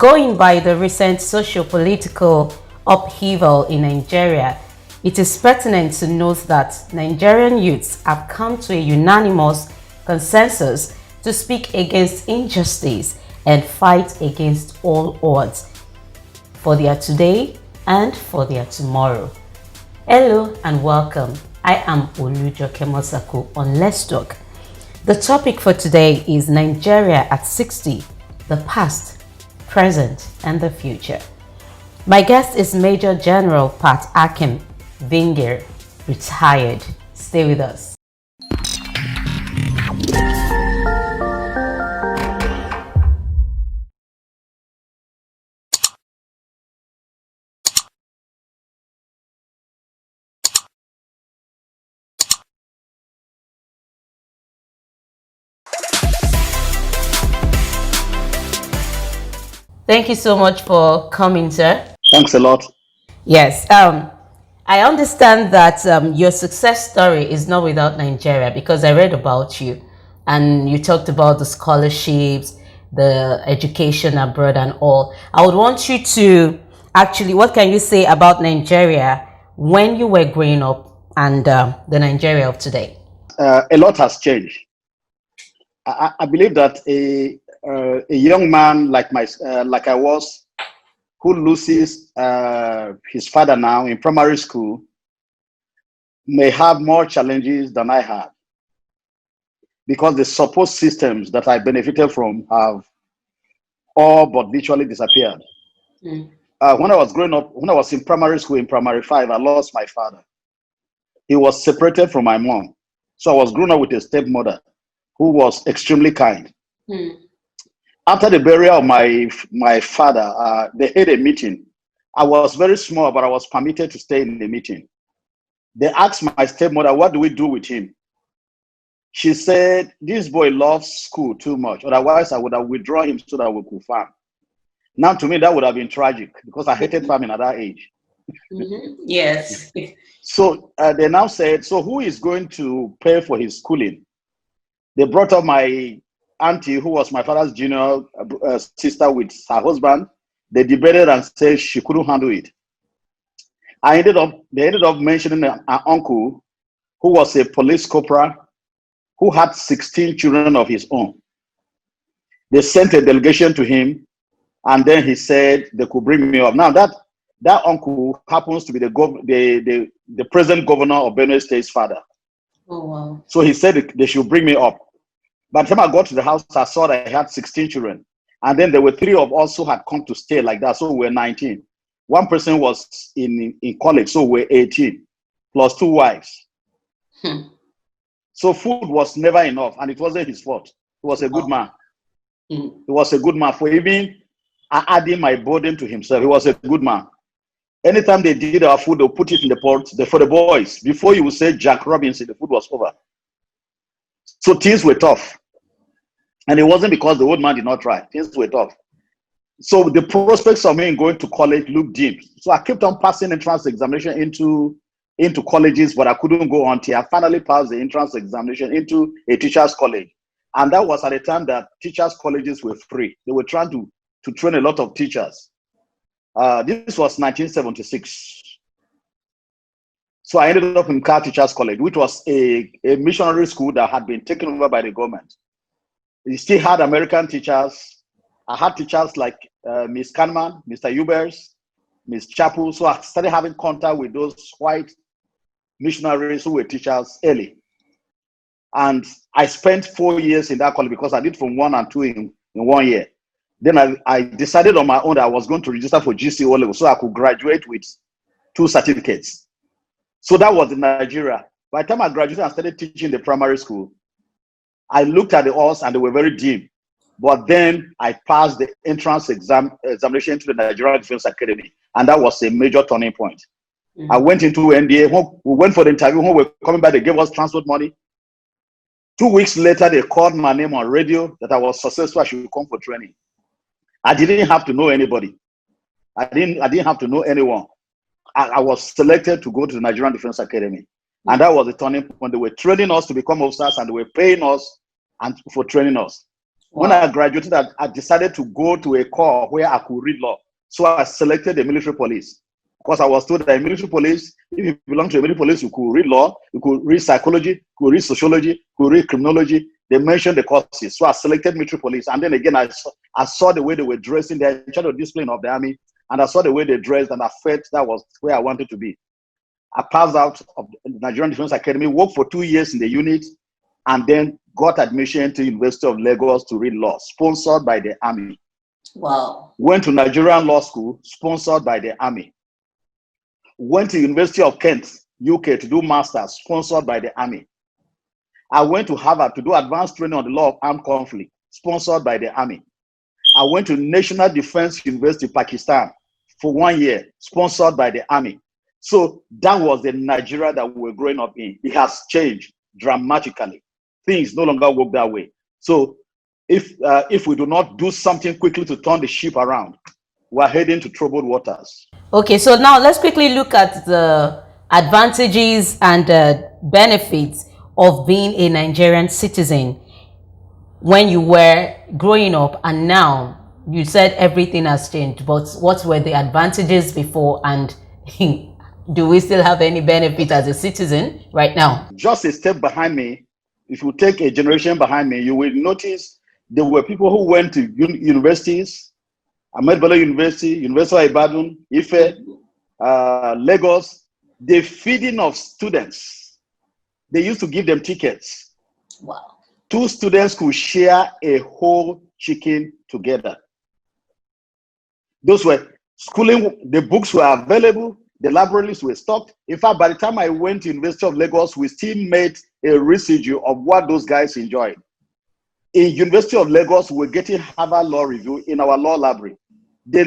Going by the recent socio-political upheaval in Nigeria, it is pertinent to note that Nigerian youths have come to a unanimous consensus to speak against injustice and fight against all odds for their today and for their tomorrow. Hello and welcome. I am lekkimassacre on Let's Talk. The topic for today is Nigeria at 60, the past, present, and the future. My guest is Major General Pat Akim Vingir, retired. Stay with us. Thank you so much for coming, sir. Thanks a lot. Yes, I understand that your success story is not without Nigeria because I read about you and you talked about the scholarships, the education abroad and all. I would want you to actually, what can you say about Nigeria when you were growing up and the Nigeria of today? A lot has changed. I believe that a young man like I was, who loses his father now in primary school, may have more challenges than I had, because the support systems that I benefited from have all but virtually disappeared. When I was growing up, when I was in primary school, in primary 5, I lost my father. He was separated from my mom. So I was grown up with a stepmother who was extremely kind. After the burial of my father, they had a meeting. I was very small, but I was permitted to stay in the meeting. They asked my stepmother, what do we do with him? She said, this boy loves school too much. Otherwise, I would have withdrawn him so that we could farm. Now, to me, that would have been tragic because I hated farming at that age. Yes. So they now said, so who is going to pay for his schooling? They brought up my auntie, who was my father's junior sister with her husband. They debated and said she couldn't handle it. They ended up mentioning an uncle who was a police corporal who had 16 children of his own. They sent a delegation to him, and then he said they could bring me up. Now that uncle happens to be the present governor of Benue State's father. Oh, wow. So he said they should bring me up. By the time I got to the house, I saw that I had 16 children. And then there were 3 of us who had come to stay like that. So we were 19. One person was in college, so we were 18, plus 2 wives. So food was never enough, and it wasn't his fault. He was a good man. He was a good man for even adding my burden to himself. He was a good man. Anytime they did our food, they'll put it in the pot for the boys. Before you would say Jack Robinson, the food was over. So things were tough. And it wasn't because the old man did not try. Things were tough. So the prospects of me going to college looked dim. So I kept on passing entrance examination into colleges, but I couldn't go on until I finally passed the entrance examination into a teacher's college. And that was at the time that teachers' colleges were free. They were trying to train a lot of teachers. This was 1976. So I ended up in Car Teachers College, which was a missionary school that had been taken over by the government. We still had American teachers. I had teachers like Miss Kahneman, Mr. Hubers, Miss Chappell. So I started having contact with those white missionaries who were teachers early. And I spent 4 years in that college because I did from 1 and 2 in 1 year. Then I decided on my own that I was going to register for GCO level so I could graduate with 2 certificates. So that was in Nigeria. By the time I graduated and started teaching the primary school, I looked at the odds and they were very dim. But then I passed the entrance examination to the Nigerian Defense Academy, and that was a major turning point. I went into NDA. We went for the interview. When we were coming back, they gave us transport money. 2 weeks later, they called my name on radio that I was successful. I should come for training. I didn't have to know anybody. I didn't have to know anyone. I was selected to go to the Nigerian Defense Academy. And that was the turning point. They were training us to become officers, and they were paying us for training us. When I graduated, I decided to go to a corps where I could read law. So I selected the military police because I was told that in military police, if you belong to a military police, you could read law, you could read psychology, you could read sociology, you could read criminology. They mentioned the courses. So I selected military police. And then again, I saw the way they were dressing. They're in charge of discipline of the army. And I saw the way they dressed, and I felt that was where I wanted to be. I passed out of the Nigerian Defense Academy, worked for 2 years in the unit, and then got admission to University of Lagos to read law, sponsored by the army. Wow. Went to Nigerian Law School, sponsored by the army. Went to University of Kent, UK to do masters, sponsored by the army. I went to Harvard to do advanced training on the law of armed conflict, sponsored by the army. I went to National Defense University, Pakistan for 1 year, sponsored by the army. So that was the Nigeria that we were growing up in. It has changed dramatically. Things no longer work that way. So if we do not do something quickly to turn the ship around, we're heading to troubled waters. Okay, so now let's quickly look at the advantages and benefits of being a Nigerian citizen when you were growing up and now. You said everything has changed, but what were the advantages before, and do we still have any benefit as a citizen right now? Just a step behind me, if you take a generation behind me, you will notice there were people who went to universities, Ahmed Bello University, University of Ibadan, Ife, Lagos. The feeding of students, they used to give them tickets. Wow. 2 students could share a whole chicken together. Those were schooling, the books were available, the libraries were stocked. In fact, by the time I went to University of Lagos, we still made a residue of what those guys enjoyed. In University of Lagos, we're getting Harvard Law Review in our law library. The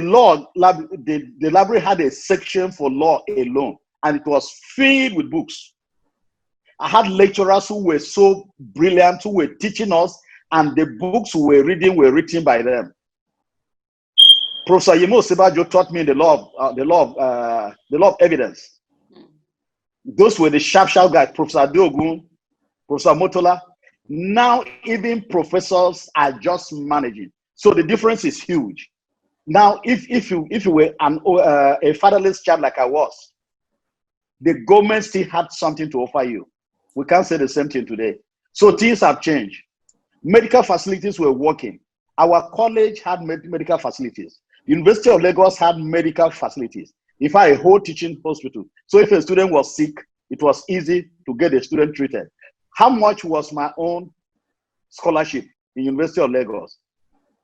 library had a section for law alone, and it was filled with books. I had lecturers who were so brilliant, who were teaching us, and the books we were reading were written by them. Professor Yemo Sibajo taught me the law of evidence. Those were the sharp guys. Professor Diogun, Professor Motola. Now even professors are just managing. So the difference is huge. Now, if you were a fatherless child like I was, the government still had something to offer you. We can't say the same thing today. So things have changed. Medical facilities were working. Our college had medical facilities. University of Lagos had medical facilities. In fact, a whole teaching hospital. So if a student was sick, it was easy to get the student treated. How much was my own scholarship in University of Lagos?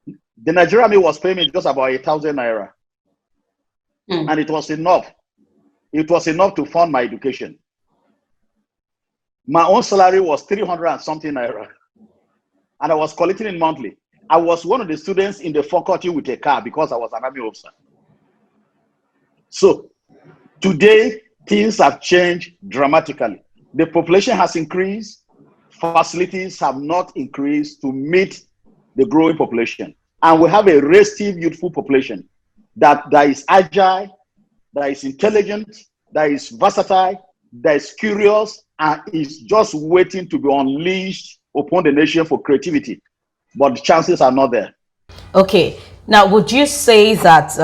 The Nigerian Army was paying me just about 1,000 naira. And it was enough. It was enough to fund my education. My own salary was 300 and something naira. And I was collecting it monthly. I was one of the students in the faculty with a car because I was an army officer. So today, things have changed dramatically. The population has increased. Facilities have not increased to meet the growing population. And we have a restive youthful population that is agile, that is intelligent, that is versatile, that is curious, and is just waiting to be unleashed upon the nation for creativity. But the chances are not there. Okay. Now, would you say that,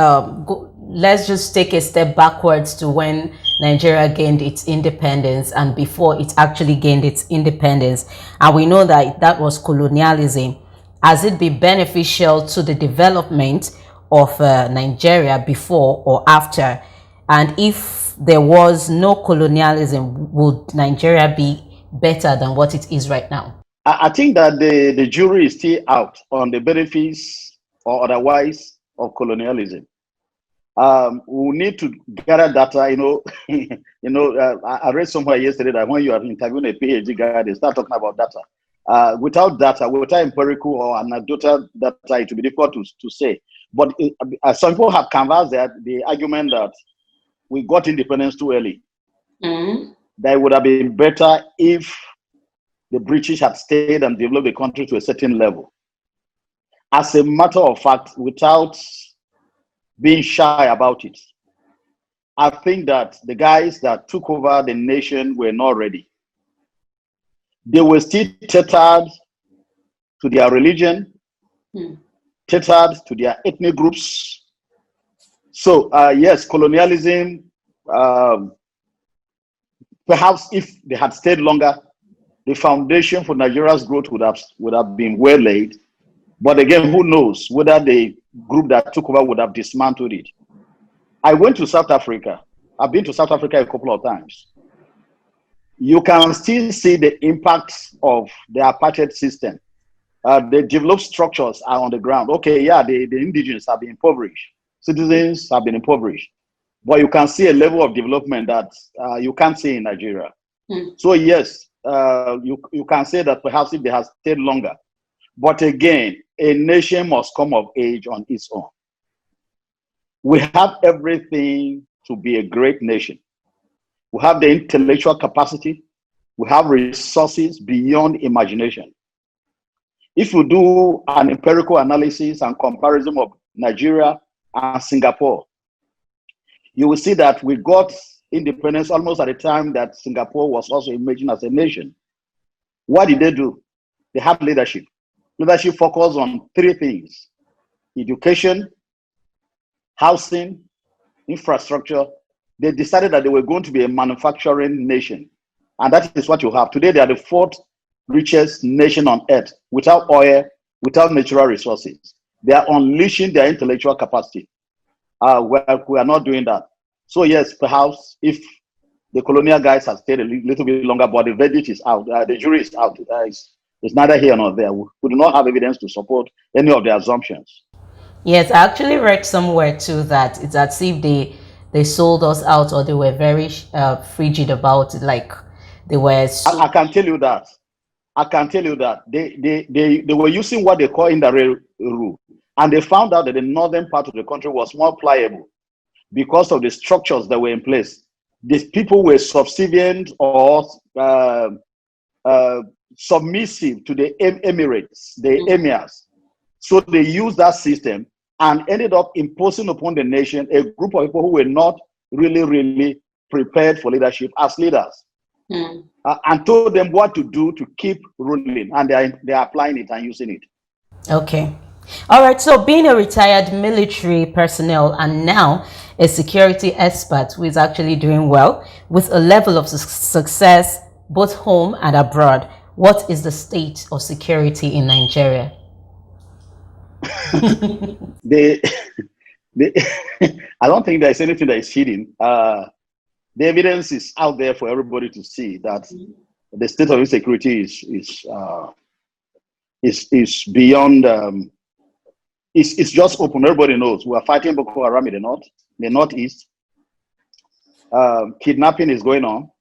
let's just take a step backwards to when Nigeria gained its independence and before it actually gained its independence. And we know that that was colonialism. Has it been beneficial to the development of Nigeria before or after? And if there was no colonialism, would Nigeria be better than what it is right now? I think that the jury is still out on the benefits or otherwise of colonialism. We need to gather data. I read somewhere yesterday that when you are interviewing a PhD guy, they start talking about data. Without data, without empirical or anecdotal data, it will be difficult to say. But some people have canvassed the argument that we got independence too early. That it would have been better if the British had stayed and developed the country to a certain level. As a matter of fact, without being shy about it, I think that the guys that took over the nation were not ready. They were still tethered to their religion. catered to their ethnic groups. So yes, colonialism, perhaps if they had stayed longer, the foundation for Nigeria's growth would have been well laid. But again, who knows whether the group that took over would have dismantled it. I went to South Africa. I've been to South Africa a couple of times. You can still see the impact of the apartheid system. The developed structures are on the ground. Okay, yeah, the indigenous have been impoverished. Citizens have been impoverished. But you can see a level of development that you can't see in Nigeria. So yes, you can say that perhaps if they have stayed longer. But again, a nation must come of age on its own. We have everything to be a great nation. We have the intellectual capacity. We have resources beyond imagination. If you do an empirical analysis and comparison of Nigeria and Singapore, you will see that we got independence almost at the time that Singapore was also emerging as a nation. What did they do? They had leadership. Leadership focused on three things: education, housing, infrastructure. They decided that they were going to be a manufacturing nation. And that is what you have. Today, they are the fourth richest nation on earth, without oil, without natural resources. They are unleashing their intellectual capacity. We are not doing that. So yes, perhaps if the colonial guys have stayed a little bit longer, but the verdict is out. The jury is out. It's neither here nor there. We do not have evidence to support any of the assumptions. Yes, I actually read somewhere too that it's as if they sold us out, or they were very frigid about it. Like they were. I can tell you that. I can tell you that they were using what they call indirect rule, and they found out that the northern part of the country was more pliable because of the structures that were in place. These people were subservient or submissive to the emirates, the emirs. So they used that system and ended up imposing upon the nation a group of people who were not really prepared for leadership as leaders. And told them what to do to keep ruling, and they are applying it and using it. Okay. All right. So being a retired military personnel and now a security expert who is actually doing well with a level of success both home and abroad, what is the state of security in Nigeria? I don't think there's anything that is hidden. The evidence is out there for everybody to see that the state of insecurity is beyond. It's just open. Everybody knows we are fighting Boko Haram in the northeast. Kidnapping is going on.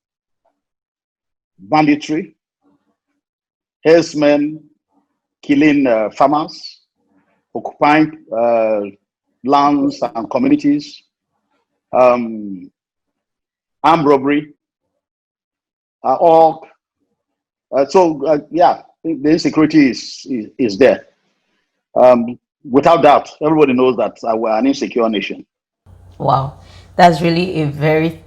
Banditry, herdsmen killing farmers, occupying lands and communities. Armed robbery, yeah, the insecurity is there. Without doubt, everybody knows that we're an insecure nation. Wow, that's really a very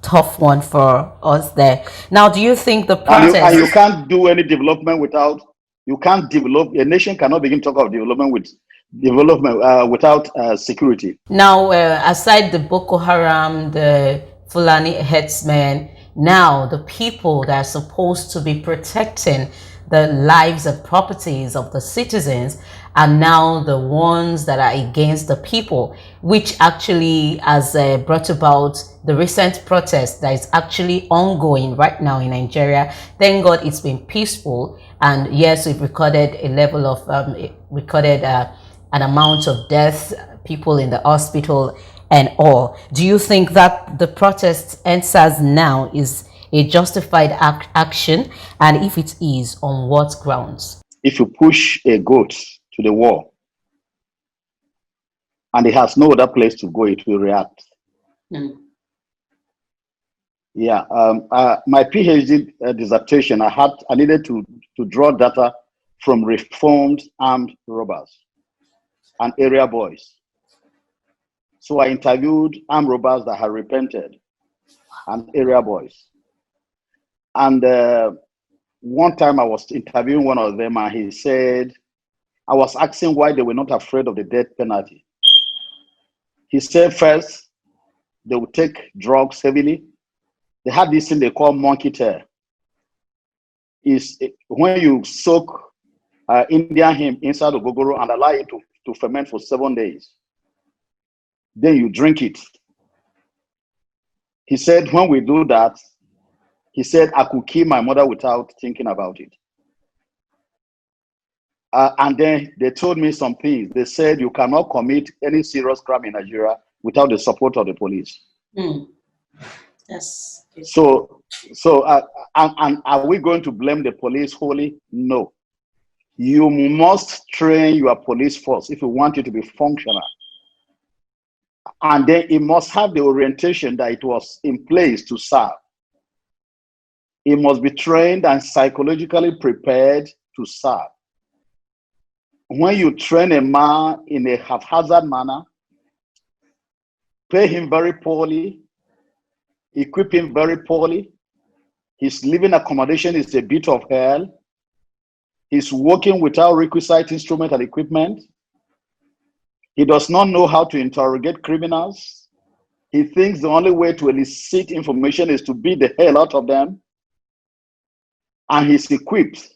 tough one for us there. Now, do you think the process... And you can't do any development without, you can't develop, a nation cannot begin to talk of development without security. Now, aside the Boko Haram, the Fulani headsmen, now the people that are supposed to be protecting the lives and properties of the citizens are now the ones that are against the people, which actually has brought about the recent protest that is actually ongoing right now in Nigeria. Thank God it's been peaceful, and yes, we've recorded a level of an amount of death, people in the hospital and all. Do you think that the protest endsars now is a justified action, and if it is, on what grounds? If you push a goat to the wall and it has no other place to go, it will react. Yeah, my PhD dissertation, I needed to draw data from reformed armed robbers and area boys. So I interviewed armed robbers that had repented and area boys. And one time I was interviewing one of them, and he said, I was asking why they were not afraid of the death penalty. He said first, they would take drugs heavily. They had this thing they call monkey tail. Is when you soak Indian hemp inside the gogoro and allow it to ferment for 7 days. Then you drink it. He said, when we do that, he said, I could kill my mother without thinking about it. And then they told me some things. They said, you cannot commit any serious crime in Nigeria without the support of the police. Yes. So and are we going to blame the police wholly? No. You must train your police force if you want it to be functional. And then it must have the orientation that it was in place to serve. It must be trained and psychologically prepared to serve. When you train a man in a haphazard manner, pay him very poorly, equip him very poorly, his living accommodation is a bit of hell, he's working without requisite instrument and equipment, he does not know how to interrogate criminals, he thinks the only way to elicit information is to beat the hell out of them, and he's equipped,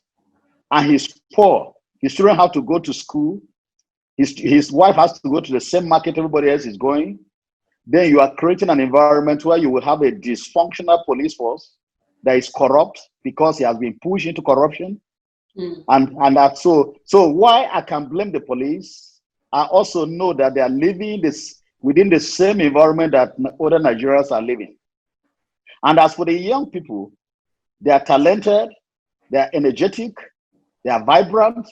and he's poor. His children have to go to school. His wife has to go to the same market everybody else is going. Then you are creating an environment where you will have a dysfunctional police force that is corrupt because he has been pushed into corruption. And that so why I can blame the police, I also know that they are living within the same environment that other Nigerians are living. And as for the young people, they are talented, they are energetic, they are vibrant,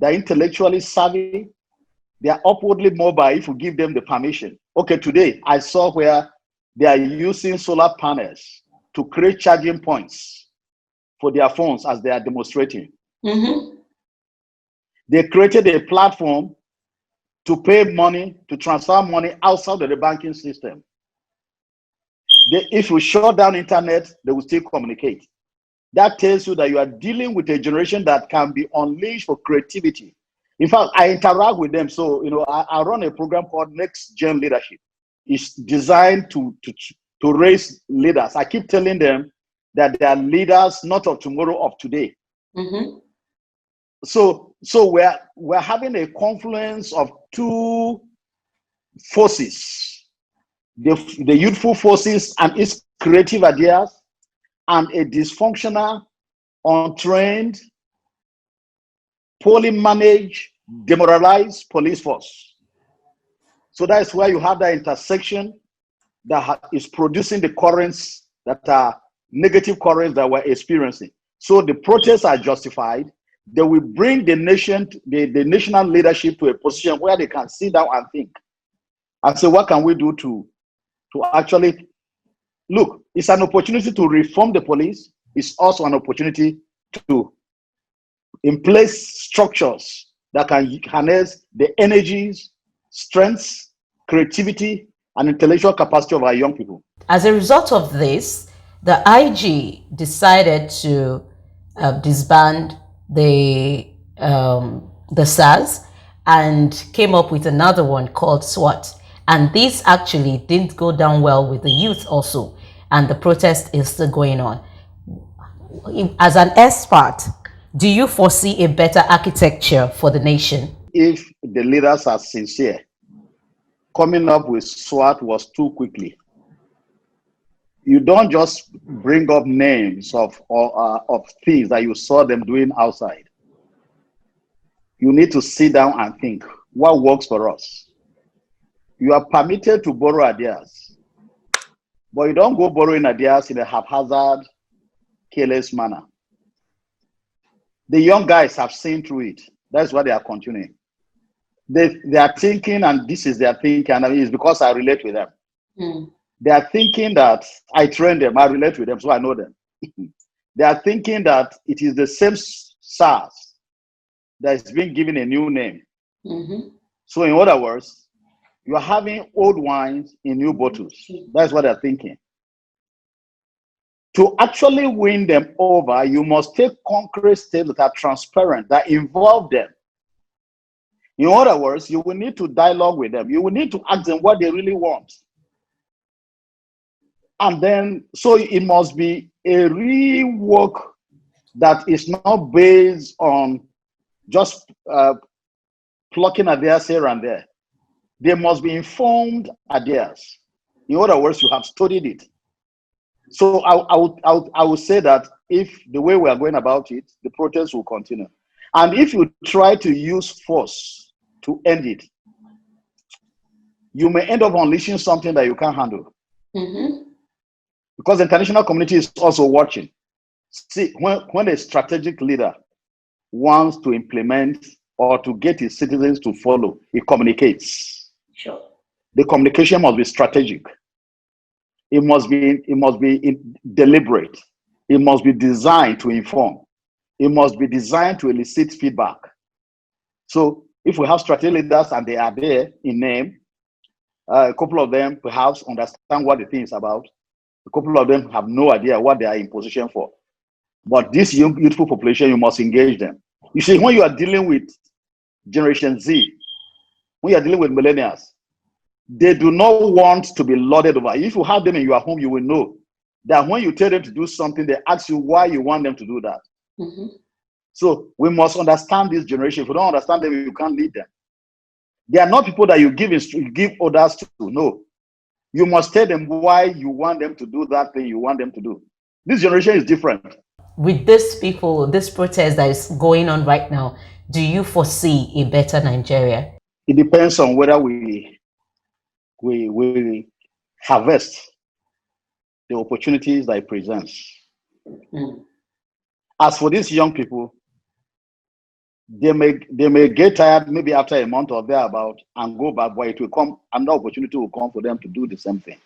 they are intellectually savvy, they are upwardly mobile if you give them the permission. Okay, today I saw where they are using solar panels to create charging points for their phones as they are demonstrating. They created a platform to pay money, to transfer money outside of the banking system. If you shut down internet, they will still communicate. That tells you that you are dealing with a generation that can be unleashed for creativity. In fact, I interact with them. So, I run a program called Next Gen Leadership. It's designed to raise leaders. I keep telling them that they are leaders, not of tomorrow, of today. So we're having a confluence of two forces, the youthful forces and its creative ideas, and a dysfunctional, untrained, poorly managed, demoralized police force. So that's where you have that intersection that is producing the currents that are negative currents that we're experiencing. So the protests are justified. They will bring the nation, the national leadership to a position where they can sit down and think and say, what can we do to actually look? It's an opportunity to reform the police. It's also an opportunity to in place structures that can harness the energies, strengths, creativity, and intellectual capacity of our young people. As a result of this, the IG decided to disband the SARS and came up with another one called SWAT. And this actually didn't go down well with the youth also. And the protest is still going on. As an expert, do you foresee a better architecture for the nation? If the leaders are sincere, coming up with SWAT was too quickly. You don't just bring up names of things that you saw them doing outside. You need to sit down and think, what works for us? You are permitted to borrow ideas, but you don't go borrowing ideas in a haphazard, careless manner. The young guys have seen through it. That's why they are continuing. They are thinking, and this is their thinking, and it's because I relate with them. They are thinking that I train them, I relate with them, so I know them. They are thinking that it is the same SARS that is being given a new name. So in other words, you are having old wines in new bottles. That's what they're thinking. To actually win them over, you must take concrete steps that are transparent, that involve them. In other words, you will need to dialogue with them. You will need to ask them what they really want. And then, so it must be a rework that is not based on just plucking ideas here and there. They must be informed ideas. In other words, you have studied it. So I would say that if the way we are going about it, the protest will continue. And if you try to use force to end it, you may end up unleashing something that you can't handle. Because the international community is also watching. See, when a strategic leader wants to implement or to get his citizens to follow, he communicates. Sure. The communication must be strategic. It must be deliberate. It must be designed to inform. It must be designed to elicit feedback. So if we have strategic leaders and they are there in name, a couple of them perhaps understand what the thing is about. A couple of them have no idea what they are in position for. But this young, youthful population, you must engage them. You see, when you are dealing with Generation Z, when you are dealing with millennials, they do not want to be lauded over. If you have them in your home, you will know that when you tell them to do something, they ask you why you want them to do that. So we must understand this generation. If you don't understand them, you can't lead them. They are not people that you give orders to. No. You must tell them why you want them to do that thing you want them to do. This generation is different. With these people, this protest that is going on right now, do you foresee a better Nigeria? It depends on whether we harvest the opportunities that it presents. As for these young people, they may get tired maybe after a month or thereabout and go back, but it will come, another opportunity will come for them to do the same thing.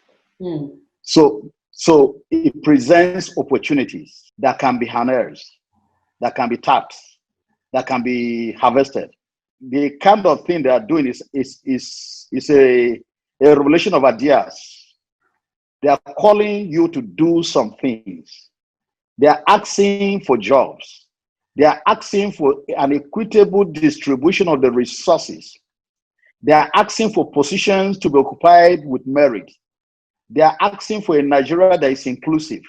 So it presents opportunities that can be harnessed, that can be tapped, that can be harvested. The kind of thing they are doing is a revelation of ideas. They are calling you to do some things. They are asking for jobs. They are asking for an equitable distribution of the resources. They are asking for positions to be occupied with merit. They are asking for a Nigeria that is inclusive.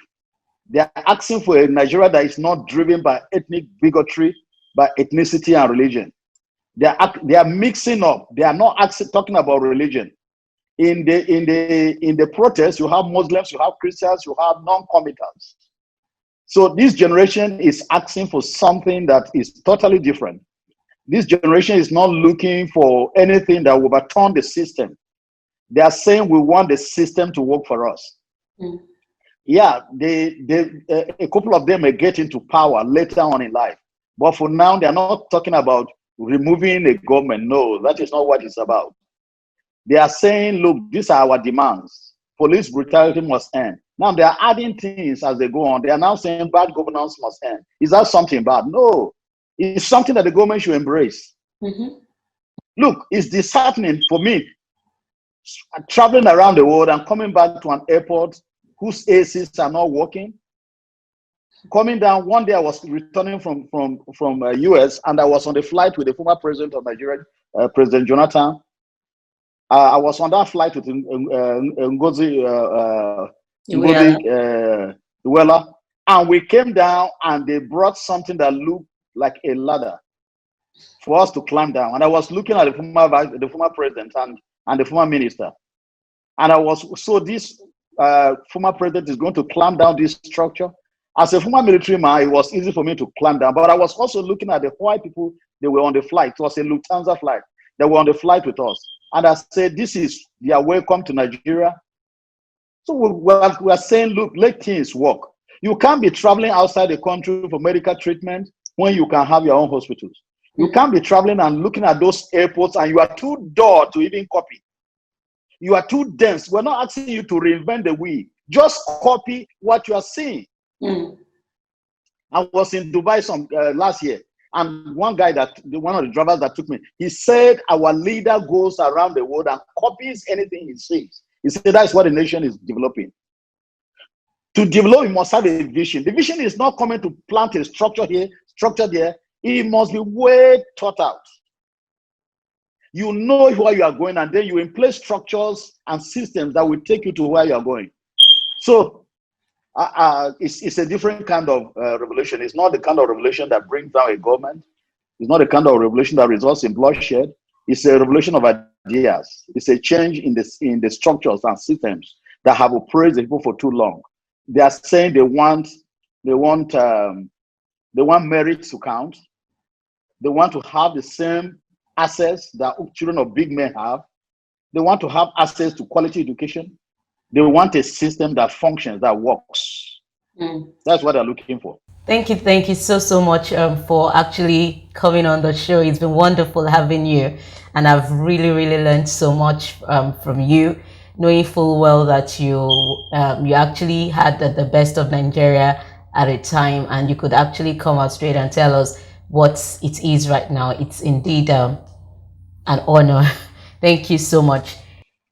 They are asking for a Nigeria that is not driven by ethnic bigotry, by ethnicity and religion. They are mixing up. They are not talking about religion. In the protest, you have Muslims, you have Christians, you have non-combatants. So this generation is asking for something that is totally different. This generation is not looking for anything that will overturn the system. They are saying we want the system to work for us. Yeah, a couple of them may get into power later on in life. But for now, they are not talking about removing a government. No, that is not what it's about. They are saying, look, these are our demands. Police brutality must end. Now they are adding things as they go on. They are now saying bad governance must end. Is that something bad? No. It's something that the government should embrace. Look, it's disheartening for me traveling around the world and coming back to an airport whose ACs are not working. Coming down, one day I was returning from US and I was on the flight with the former president of Nigeria, President Jonathan. I was on that flight with Ngozi Iweala, and we came down and they brought something that looked like a ladder for us to climb down. And I was looking at the former president and the former minister. And so this former president is going to climb down this structure. As a former military man, it was easy for me to climb down, but I was also looking at the white people, they were on the flight. It was a Lufthansa flight. They were on the flight with us. And I said, this is their welcome to Nigeria. So we are saying, look, let things work. You can't be traveling outside the country for medical treatment when you can have your own hospitals. You can't be traveling and looking at those airports and you are too dull to even copy. You are too dense. We're not asking you to reinvent the wheel. Just copy what you are seeing. I was in Dubai last year, and one of the drivers that took me, he said our leader goes around the world and copies anything he sees. He said that's what the nation is developing. To develop, you must have a vision. The vision is not coming to plant a structure here, structure there. It must be well thought out. You know where you are going, and then you in place structures and systems that will take you to where you are going. So it's a different kind of revolution. It's not the kind of revolution that brings down a government. It's not the kind of revolution that results in bloodshed. It's a revolution of ideas. It's a change in the structures and systems that have oppressed the people for too long. They are saying they want merit to count. They want to have the same access that children of big men have. They want to have access to quality education. They want a system that functions, that works. That's what they're looking for. Thank you so much for actually coming on the show. It's been wonderful having you, and I've really learned so much from you, knowing full well that you actually had the best of Nigeria at a time, and you could actually come out straight and tell us what it is right now. It's indeed an honor. Thank you so much.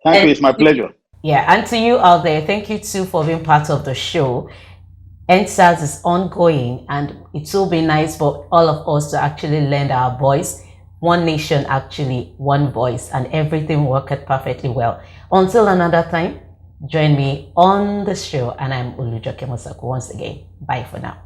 Thank you. It's my pleasure. Yeah, and to you out there, thank you too for being part of the show. Endsars is ongoing, and it will be nice for all of us to actually lend our voice. One nation, actually, one voice, and everything worked perfectly well. Until another time, join me on the show, and I'm lekkimassacre once again. Bye for now.